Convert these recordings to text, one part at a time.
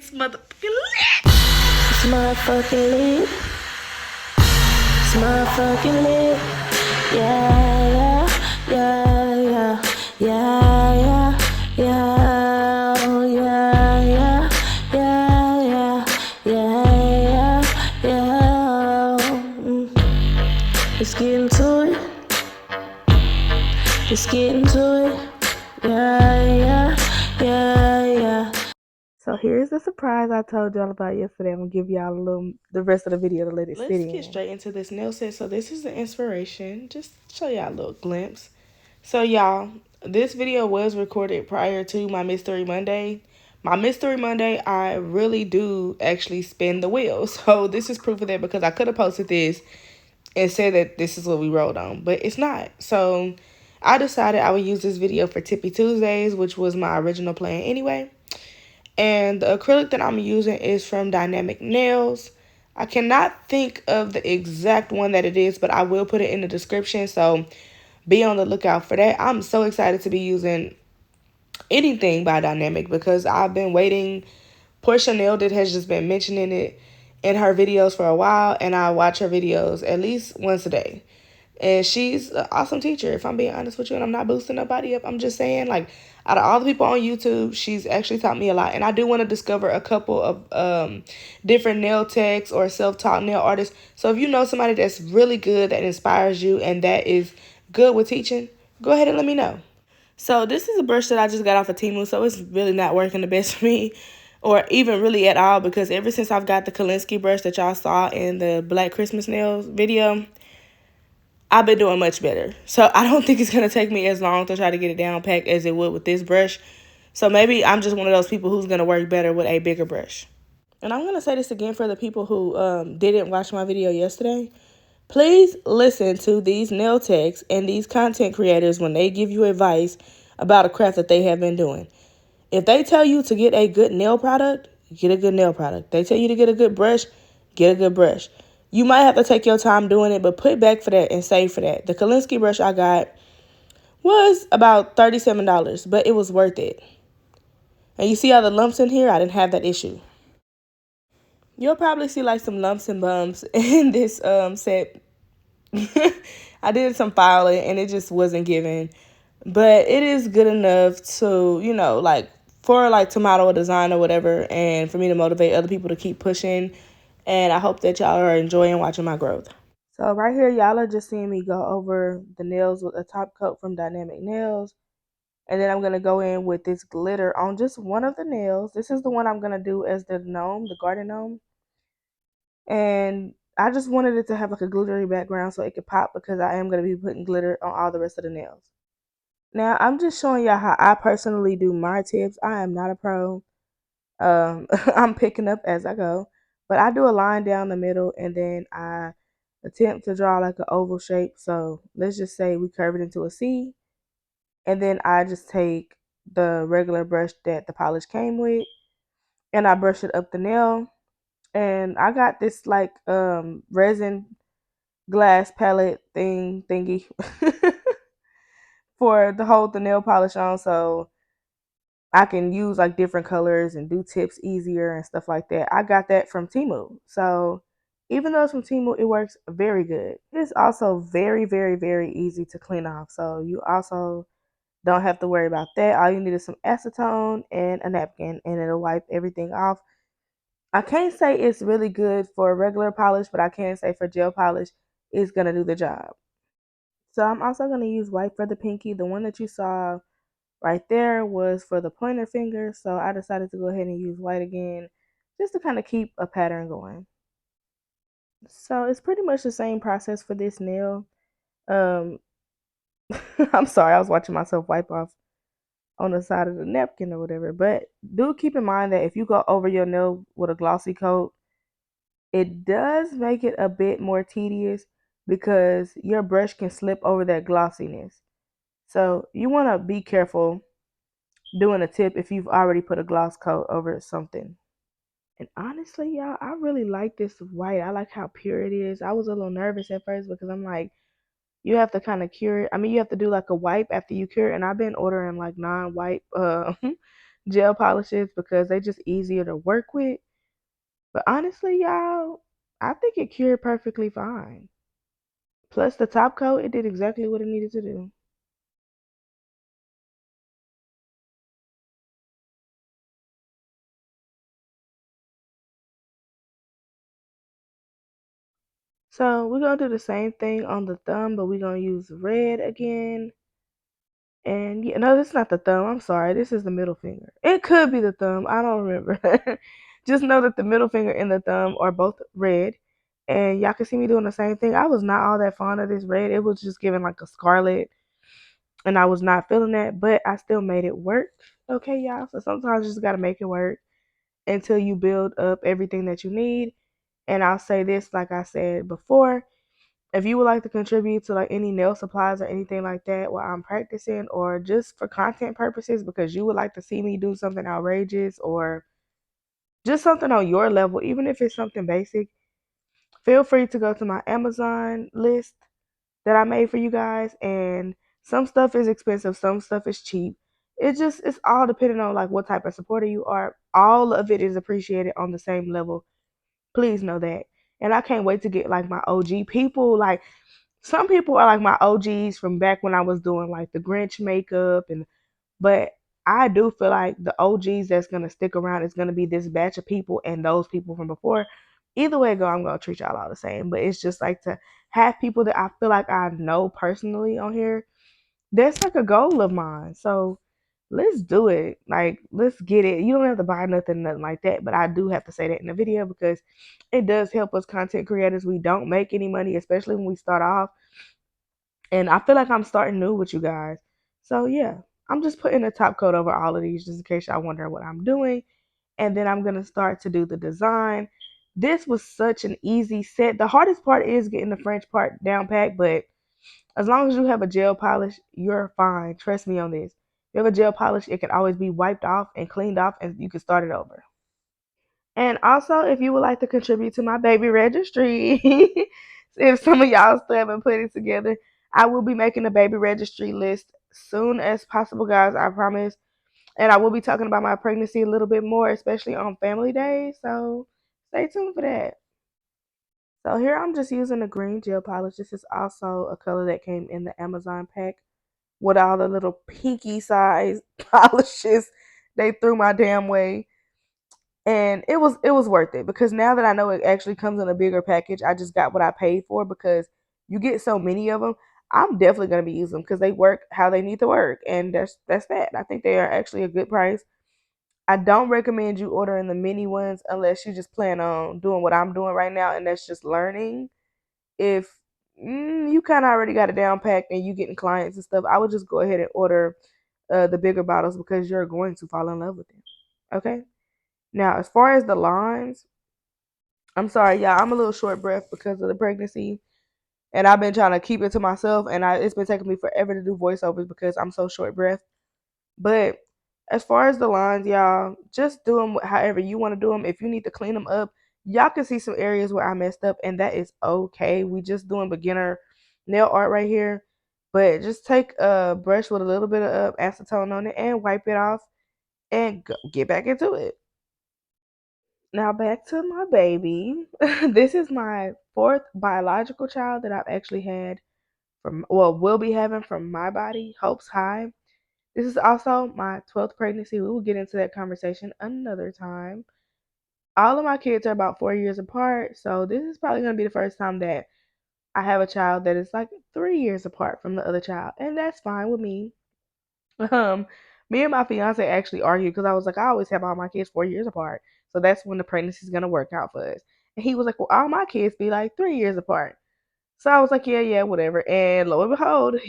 It's motherfucking lit. It's motherfucking lit. It's motherfucking lit. Yeah, yeah, yeah, yeah, yeah, yeah, oh, yeah, yeah, yeah, yeah, yeah, yeah, yeah. Let's get into it. Let's get into it. Yeah, yeah, yeah, yeah. So here's the surprise I told y'all about yesterday. I'm gonna give y'all the rest of the video to let it sit in. Let's get straight into this nail set. So this is the inspiration. Just show y'all a little glimpse. So y'all, this video was recorded prior to my Mystery Monday. My Mystery Monday, I really do actually spin the wheel. So this is proof of that because I could have posted this and said that this is what we wrote on, but it's not. So I decided I would use this video for Tippy Tuesdays, which was my original plan anyway. And the acrylic that I'm using is from Dynamic Nails. I cannot think of the exact one that it is, but I will put it in the description. So be on the lookout for that. I'm so excited to be using anything by Dynamic because I've been waiting. Portia Nailed It has just been mentioning it in her videos for a while, and I watch her videos at least once a day. And she's an awesome teacher, if I'm being honest with you, and I'm not boosting nobody up. I'm just saying, like, out of all the people on YouTube, she's actually taught me a lot. And I do want to discover a couple of different nail techs or self-taught nail artists. So if you know somebody that's really good, that inspires you, and that is good with teaching, go ahead and let me know. So this is a brush that I just got off of Temu, so it's really not working the best for me, or even really at all, because ever since I've got the Kolinsky brush that y'all saw in the Black Christmas Nails video, I've been doing much better. So I don't think it's going to take me as long to try to get it down packed as it would with this brush. So maybe I'm just one of those people who's going to work better with a bigger brush. And I'm going to say this again for the people who didn't watch my video yesterday. Please listen to these nail techs and these content creators when they give you advice about a craft that they have been doing. If they tell you to get a good nail product, get a good nail product. They tell you to get a good brush, get a good brush. You might have to take your time doing it, but put back for that and save for that. The Kolinsky brush I got was about $37, but it was worth it. And you see all the lumps in here? I didn't have that issue. You'll probably see like some lumps and bumps in this set. I did some filing and it just wasn't giving. But it is good enough to, you know, like for like to model a design or whatever, and for me to motivate other people to keep pushing. And I hope that y'all are enjoying watching my growth. So right here, y'all are just seeing me go over the nails with a top coat from Dynamic Nails. And then I'm going to go in with this glitter on just one of the nails. This is the one I'm going to do as the gnome, the garden gnome. And I just wanted it to have like a glittery background so it could pop, because I am going to be putting glitter on all the rest of the nails. Now, I'm just showing y'all how I personally do my tips. I am not a pro. I'm picking up as I go. But I do a line down the middle, and then I attempt to draw like an oval shape. So let's just say we curve it into a C. And then I just take the regular brush that the polish came with, and I brush it up the nail. And I got this like resin glass palette thingy for to hold the nail polish on, so I can use like different colors and do tips easier and stuff like that. I got that from Temu. So even though it's from Temu, it works very good. It is also very, very, very easy to clean off. So you also don't have to worry about that. All you need is some acetone and a napkin, and it'll wipe everything off. I can't say it's really good for regular polish, but I can say for gel polish, it's going to do the job. So I'm also going to use white for the pinky. The one that you saw right there was for the pointer finger, so I decided to go ahead and use white again just to kind of keep a pattern going. So it's pretty much the same process for this nail. Um, I'm sorry, I was watching myself wipe off on the side of the napkin or whatever, but do keep in mind that if you go over your nail with a glossy coat, it does make it a bit more tedious because your brush can slip over that glossiness. So you want to be careful doing a tip if you've already put a gloss coat over something. And honestly, y'all, I really like this white. I like how pure it is. I was a little nervous at first because I'm like, you have to kind of cure it. I mean, you have to do like a wipe after you cure it. And I've been ordering like non-wipe gel polishes because they just easier to work with. But honestly, y'all, I think it cured perfectly fine. Plus the top coat, it did exactly what it needed to do. So we're gonna do the same thing on the thumb, but we're gonna use red again. And yeah, no, this is not the thumb. I'm sorry. This is the middle finger. It could be the thumb. I don't remember. Just know that the middle finger and the thumb are both red. And y'all can see me doing the same thing. I was not all that fond of this red. It was just giving like a scarlet. And I was not feeling that. But I still made it work. Okay, y'all. So sometimes you just got to make it work until you build up everything that you need. And I'll say this, like I said before, if you would like to contribute to like any nail supplies or anything like that while I'm practicing, or just for content purposes because you would like to see me do something outrageous or just something on your level, even if it's something basic, feel free to go to my Amazon list that I made for you guys. And some stuff is expensive, some stuff is cheap. It's all depending on like what type of supporter you are. All of it is appreciated on the same level. Please know that. And I can't wait to get like my OG people. Like some people are like my OGs from back when I was doing like the Grinch makeup, and but I do feel like the OGs that's gonna stick around is gonna be this batch of people and those people from before. Either way it go, I'm gonna treat y'all all the same. But it's just like to have people that I feel like I know personally on here. That's like a goal of mine. So let's do it. Like let's get it. You don't have to buy nothing like that. But I do have to say that in the video because it does help us content creators. We don't make any money, especially when we start off, and I feel like I'm starting new with you guys. So yeah, I'm just putting a top coat over all of these just in case y'all wonder what I'm doing. And then I'm gonna start to do the design. This was such an easy set. The hardest part is getting the French part down pat, but as long as you have a gel polish, you're fine. Trust me on this. If you have a gel polish, it can always be wiped off and cleaned off and you can start it over. And also, if you would like to contribute to my baby registry, if some of y'all still haven't put it together, I will be making a baby registry list soon as possible, guys. I promise. And I will be talking about my pregnancy a little bit more, especially on family days. So stay tuned for that. So here I'm just using a green gel polish. This is also a color that came in the Amazon pack with all the little pinky size polishes they threw my damn way. And it was worth it because now that I know it actually comes in a bigger package, I just got what I paid for because you get so many of them. I'm definitely gonna be using them because they work how they need to work, and that's that. I think they are actually a good price. I don't recommend you ordering the mini ones unless you just plan on doing what I'm doing right now, and that's just learning. If you kind of already got it down packed and you getting clients and stuff, I would just go ahead and order the bigger bottles because you're going to fall in love with them. Okay. Now, as far as the lines, I'm sorry, y'all. I'm a little short breath because of the pregnancy, and I've been trying to keep it to myself, and it's been taking me forever to do voiceovers because I'm so short breath. But as far as the lines, y'all, just do them however you want to do them. If you need to clean them up, y'all can see some areas where I messed up, and that is okay. We just doing beginner nail art right here, but just take a brush with a little bit of acetone on it and wipe it off, and get back into it. Now back to my baby. This is my fourth biological child that I've actually had from, well, will be having from my body, hopes high. This is also my 12th pregnancy. We will get into that conversation another time. All of my kids are about 4 years apart, so this is probably going to be the first time that I have a child that is like 3 years apart from the other child, and that's fine with me. Um, Me and my fiance actually argued because I was like, I always have all my kids 4 years apart, so that's when the pregnancy is gonna work out for us. And he was like, well, all my kids be like 3 years apart. So I was like, yeah, yeah, whatever. And lo and behold,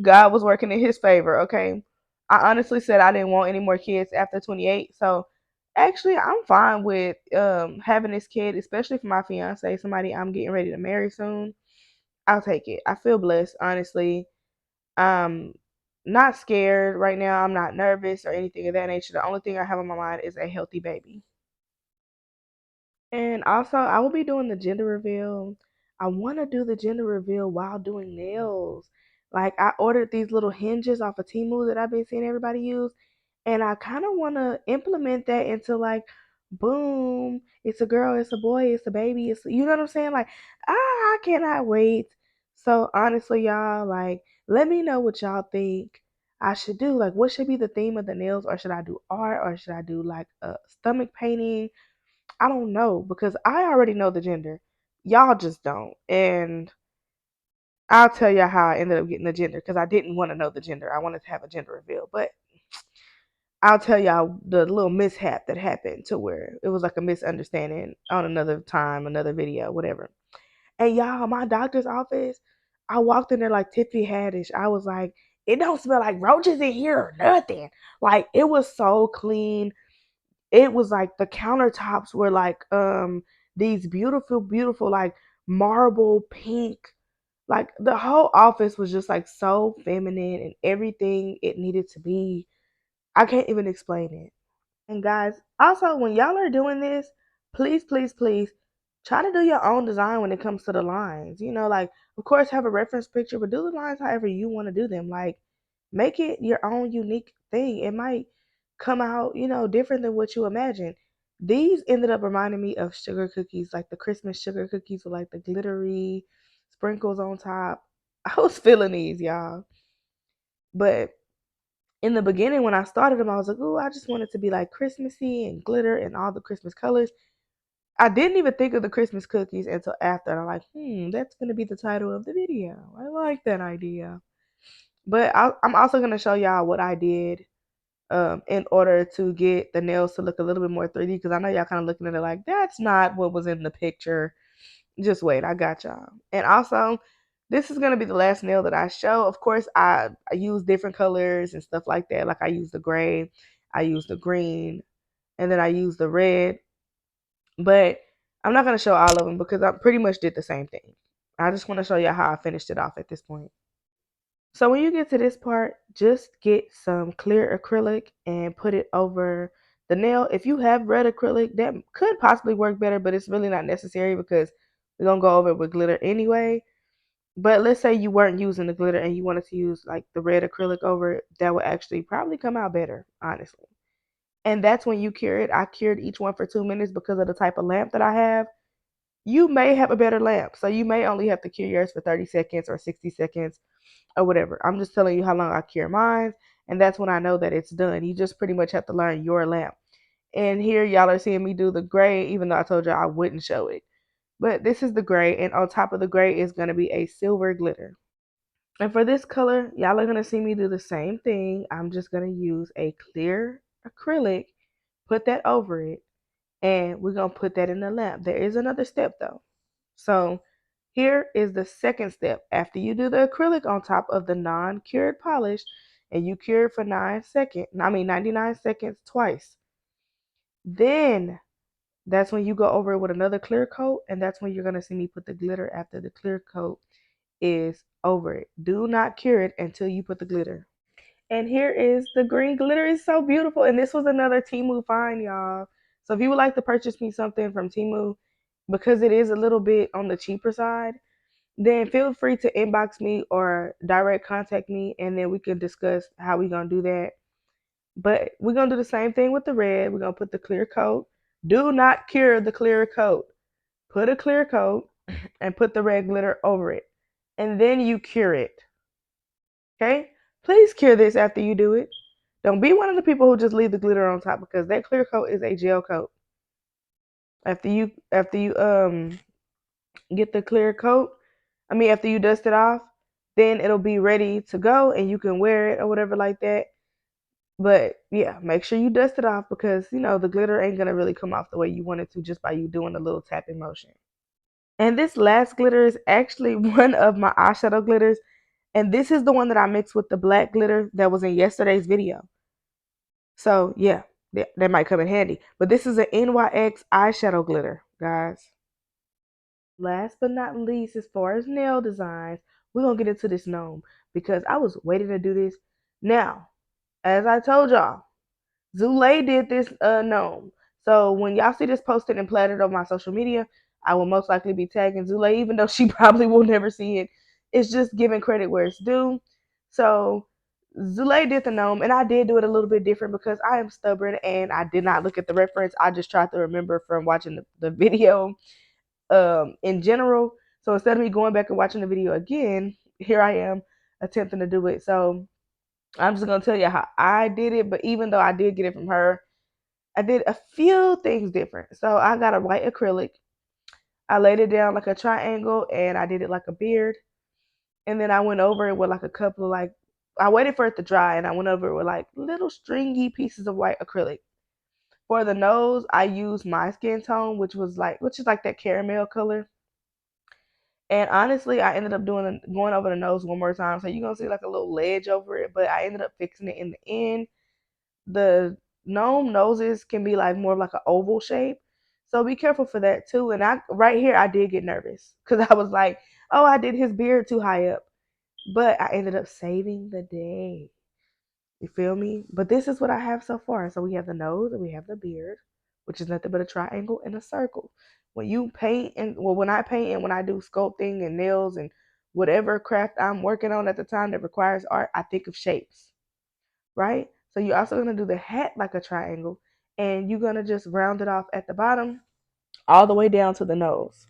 God was working in his favor. Okay, I honestly said I didn't want any more kids after 28, so actually I'm fine with having this kid, especially for my fiance, somebody I'm getting ready to marry soon. I'll take it. I feel blessed, honestly. I'm not scared right now. I'm not nervous or anything of that nature. The only thing I have on my mind is a healthy baby. And also, I will be doing the gender reveal. I want to do the gender reveal while doing nails. Like, I ordered these little hinges off of Temu that I've been seeing everybody use. And I kind of want to implement that into like, boom, it's a girl, it's a boy, it's a baby, you know what I'm saying? Like, I cannot wait. So honestly, y'all, like, let me know what y'all think I should do. Like, what should be the theme of the nails, or should I do art, or should I do like a stomach painting? I don't know, because I already know the gender. Y'all just don't. And I'll tell y'all how I ended up getting the gender, because I didn't want to know the gender. I wanted to have a gender reveal, but I'll tell y'all the little mishap that happened to where it was like a misunderstanding on another time, another video, whatever. And y'all, my doctor's office, I walked in there like Tiffany Haddish. I was like, it don't smell like roaches in here or nothing. Like, it was so clean. It was like the countertops were like these beautiful, beautiful, like marble pink. Like, the whole office was just like so feminine and everything it needed to be. I can't even explain it. And guys, also when y'all are doing this, please, please, please try to do your own design when it comes to the lines. You know, like, of course have a reference picture, but do the lines however you want to do them. Like, make it your own unique thing. It might come out, different than what you imagine. These ended up reminding me of sugar cookies, like the Christmas sugar cookies with like the glittery sprinkles on top. I was feeling these, y'all. But in the beginning, when I started them, I was like, "Ooh, I just want it to be like Christmassy and glitter and all the Christmas colors." I didn't even think of the Christmas cookies until after. And I'm like, that's going to be the title of the video. I like that idea. But I'm also going to show y'all what I did in order to get the nails to look a little bit more 3D. Because I know y'all kind of looking at it like, that's not what was in the picture. Just wait, I got y'all. And also, this is gonna be the last nail that I show. Of course, I use different colors and stuff like that. Like, I use the gray, I use the green, and then I use the red. But I'm not gonna show all of them because I pretty much did the same thing. I just want to show you how I finished it off at this point. So when you get to this part, just get some clear acrylic and put it over the nail. If you have red acrylic, that could possibly work better, but it's really not necessary because we're gonna go over it with glitter anyway. But let's say you weren't using the glitter and you wanted to use like the red acrylic over it, that would actually probably come out better, honestly. And that's when you cure it. I cured each one for 2 minutes because of the type of lamp that I have. You may have a better lamp, so you may only have to cure yours for 30 seconds or 60 seconds or whatever. I'm just telling you how long I cure mine, and that's when I know that it's done. You just pretty much have to learn your lamp. And here y'all are seeing me do the gray, even though I told you I wouldn't show it. But this is the gray, and on top of the gray is going to be a silver glitter. And for this color, y'all are going to see me do the same thing. I'm just going to use a clear acrylic, put that over it, and we're going to put that in the lamp. There is another step though. So here is the second step. After you do the acrylic on top of the non-cured polish and you cure it for 99 seconds twice, then that's when you go over it with another clear coat, and that's when you're going to see me put the glitter after the clear coat is over it. Do not cure it until you put the glitter. And here is the green glitter. It's so beautiful. And this was another Temu find, y'all. So if you would like to purchase me something from Temu, because it is a little bit on the cheaper side, then feel free to inbox me or direct contact me, and then we can discuss how we're going to do that. But we're going to do the same thing with the red. We're going to put the clear coat. Do not cure the clear coat. Put a clear coat and put the red glitter over it. And then you cure it. Okay? Please cure this after you do it. Don't be one of the people who just leave the glitter on top, because that clear coat is a gel coat. After you get the clear coat, after you dust it off, then it'll be ready to go and you can wear it or whatever like that. But yeah, make sure you dust it off, because the glitter ain't gonna really come off the way you want it to just by you doing a little tapping motion. And this last glitter is actually one of my eyeshadow glitters. And this is the one that I mixed with the black glitter that was in yesterday's video. So yeah, that might come in handy. But this is an NYX eyeshadow glitter, guys. Last but not least, as far as nail designs, we're going to get into this gnome, because I was waiting to do this. Now, as I told y'all, Zulay did this gnome. So when y'all see this posted and platted on my social media, I will most likely be tagging Zulay, even though she probably will never see it. It's just giving credit where it's due. So Zulay did the gnome, and I did do it a little bit different because I am stubborn and I did not look at the reference. I just tried to remember from watching the video in general. So instead of me going back and watching the video again, here I am attempting to do it. So I'm just gonna tell you how I did it. But even though I did get it from her, I did a few things different. So I got a white acrylic. I laid it down like a triangle and I did it like a beard. And then I went over it with like a couple of like, I waited for it to dry and I went over it with like little stringy pieces of white acrylic. For the nose, I used my skin tone, which is like that caramel color. And honestly, I ended up going over the nose one more time. So you're gonna see like a little ledge over it, but I ended up fixing it in the end. The gnome noses can be like more of like an oval shape. So be careful for that too. And I right here I did get nervous because I was like, oh, I did his beard too high up. But I ended up saving the day. You feel me? But this is what I have so far. So we have the nose and we have the beard, which is nothing but a triangle and a circle. When you paint and well, when I paint and when I do sculpting and nails and whatever craft I'm working on at the time that requires art, I think of shapes, right? So you're also gonna do the hat like a triangle, and you're gonna just round it off at the bottom, all the way down to the nose.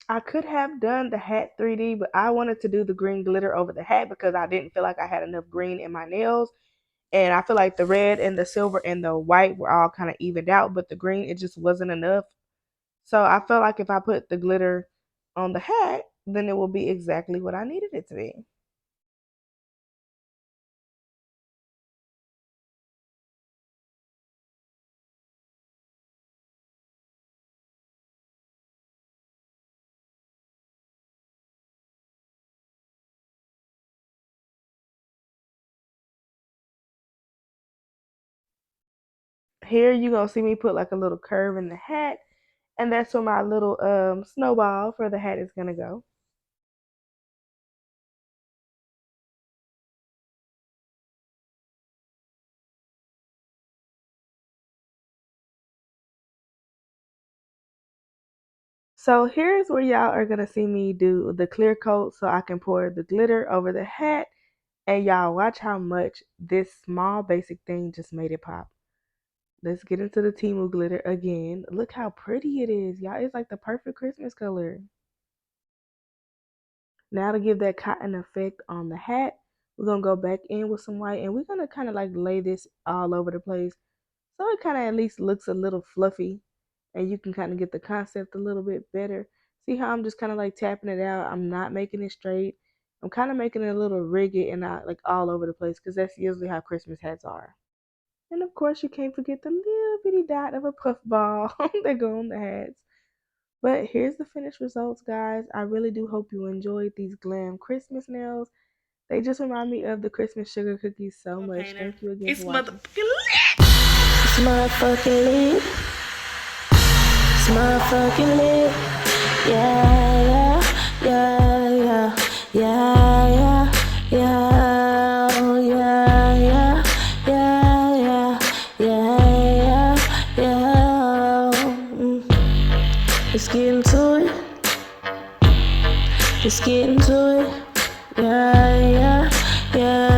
I could have done the hat 3D, but I wanted to do the green glitter over the hat because I didn't feel like I had enough green in my nails. And I feel like the red and the silver and the white were all kind of evened out, but the green, it just wasn't enough. So I felt like if I put the glitter on the hat, then it will be exactly what I needed it to be. Here you're going to see me put like a little curve in the hat, and that's where my little snowball for the hat is going to go. So here's where y'all are gonna see me do the clear coat so I can pour the glitter over the hat. And y'all watch how much this small basic thing just made it pop. Let's get into the Temu glitter again. Look how pretty it is, y'all. It's like the perfect Christmas color. Now to give that cotton effect on the hat, we're gonna go back in with some white and we're gonna kind of like lay this all over the place so it kind of at least looks a little fluffy and you can kind of get the concept a little bit better. See how I'm just kind of like tapping it out. I'm not making it straight. I'm kind of making it a little rigid and not like all over the place because that's usually how Christmas hats are. And of course, you can't forget the little bitty dot of a puff ball that go on the hats. But here's the finished results, guys. I really do hope you enjoyed these glam Christmas nails. They just remind me of the Christmas sugar cookies so much. Thank you again for watching. It's motherfucking lit. It's motherfucking lit. Yeah, yeah, yeah, yeah, yeah, yeah, yeah, oh, yeah, yeah, yeah, yeah, yeah, yeah, yeah. Let's get into it. Let's get into it. Yeah, yeah, yeah.